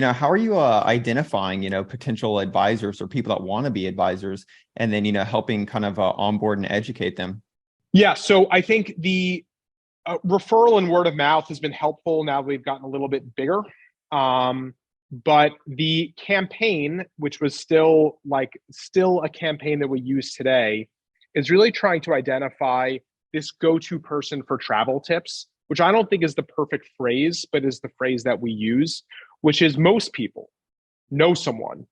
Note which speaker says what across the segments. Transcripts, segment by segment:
Speaker 1: How are you identifying, potential advisors or people that want to be advisors and then, helping kind of onboard and educate them?
Speaker 2: Yeah, so I think the referral and word of mouth has been helpful now that we've gotten a little bit bigger. But the campaign, which was still a campaign that we use today, is really trying to identify this go-to person for travel tips, which I don't think is the perfect phrase, but is the phrase that we use, which is most people know someone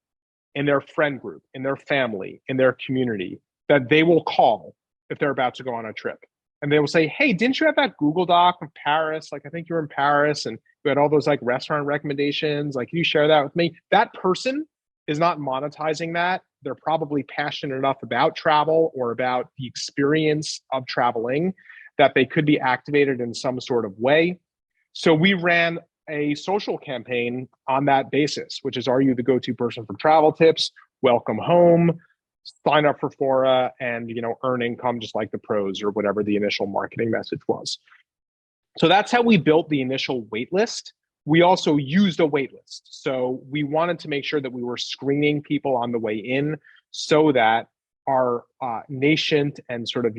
Speaker 2: in their friend group, in their family, in their community that they will call if they're about to go on a trip. And they will say, hey, didn't you have that Google Doc of Paris? Like, I think you were in Paris and you had all those like restaurant recommendations. Like, can you share that with me? That person is not monetizing that. They're probably passionate enough about travel or about the experience of traveling that they could be activated in some sort of way. So we ran a social campaign on that basis, which is, are you the go-to person for travel tips? Welcome home. Sign up for Fora and earn income just like the pros, or whatever the initial marketing message was. So that's how we built the initial wait list. We also used a wait list. So we wanted to make sure that we were screening people on the way in so that our nascent and sort of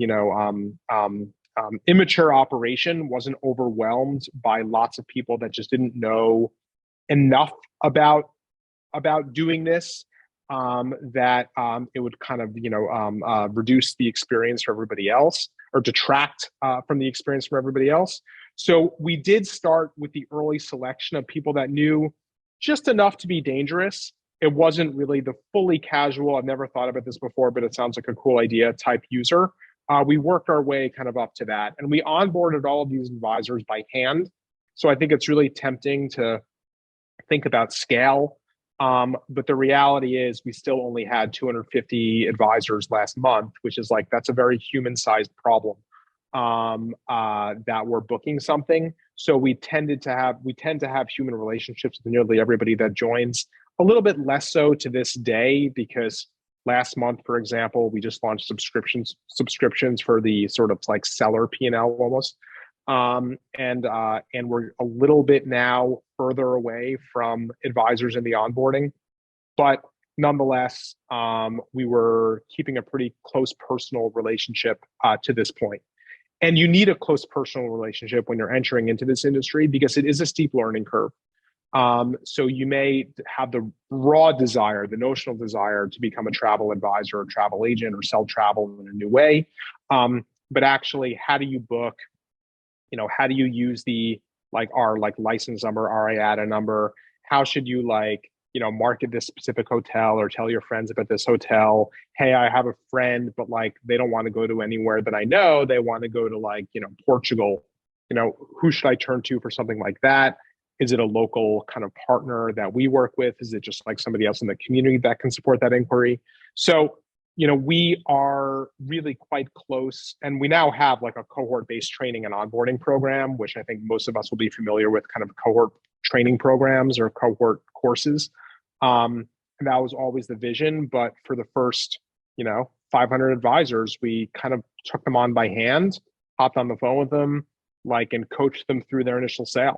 Speaker 2: immature operation wasn't overwhelmed by lots of people that just didn't know enough about doing this, that it would kind of reduce the experience for everybody else, or detract from the experience for everybody else. So we did start with the early selection of people that knew just enough to be dangerous. It wasn't really the fully casual, I've never thought about this before, but it sounds like a cool idea type user. We worked our way kind of up to that, and we onboarded all of these advisors by hand. So I think it's really tempting to think about scale. But the reality is we still only had 250 advisors last month, which is like, that's a very human-sized problem that we're booking something. So we tend to have human relationships with nearly everybody that joins. A little bit less so to this day, because last month, for example, we just launched subscriptions for the sort of like seller P&L almost. And we're a little bit now further away from advisors in the onboarding, but nonetheless, we were keeping a pretty close personal relationship to this point. And you need a close personal relationship when you're entering into this industry, because it is a steep learning curve. So you may have the raw desire, the notional desire to become a travel advisor or travel agent or sell travel in a new way. But actually, how do you book? How do you use our license number, our IATA number? How should you market this specific hotel, or tell your friends about this hotel? Hey, I have a friend, but they don't want to go to anywhere that I know. They want to go to Portugal. Who should I turn to for something like that? Is it a local kind of partner that we work with? Is it just like somebody else in the community that can support that inquiry? So we are really quite close, and we now have like a cohort-based training and onboarding program, which I think most of us will be familiar with, kind of cohort training programs or cohort courses. And that was always the vision. But for the first, 500 advisors, we kind of took them on by hand, hopped on the phone with them, and coached them through their initial sales.